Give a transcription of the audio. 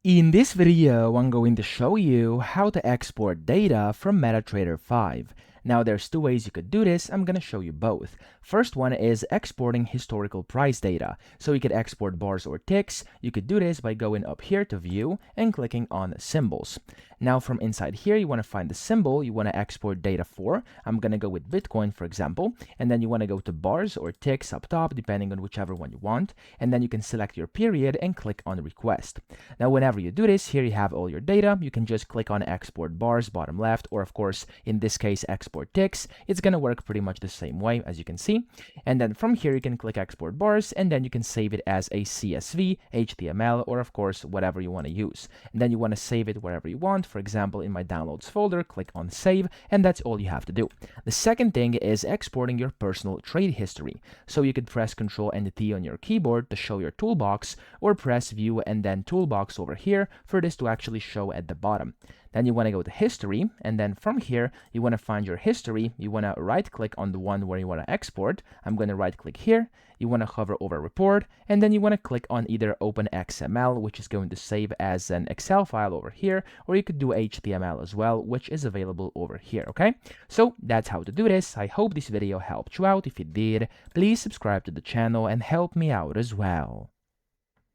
In this video, I'm going to show you how to export data from MetaTrader 5. Now, there's two ways you could do this. I'm going to show you both. First one is exporting historical price data. So you could export bars or ticks. You could do this by going up here to View and clicking on Symbols. Now, from inside here, you want to find the symbol you want to export data for. I'm going to go with Bitcoin, for example. And then you want to go to bars or ticks up top, depending on whichever one you want. And then you can select your period and click on Request. Now, whenever you do this, here you have all your data. You can just click on Export Bars, bottom left, or of course, in this case, Export Ticks. It's going to work pretty much the same way, as you can see. And then from here, you can click Export Bars, and then you can save it as a CSV, HTML, or of course, whatever you want to use. And then you want to save it wherever you want. For example, in my Downloads folder, click on Save, and that's all you have to do. The second thing is exporting your personal trade history. So you could press Ctrl and T on your keyboard to show your toolbox, or press View and then Toolbox over here for this to actually show at the bottom. Then you want to go to History, and then from here, you want to find your history. You want to right-click on the one where you want to export. I'm going to right-click here. You want to hover over Report, and then you want to click on either Open XML, which is going to save as an Excel file over here, or you could do HTML as well, which is available over here, okay? So that's how to do this. I hope this video helped you out. If it did, please subscribe to the channel and help me out as well.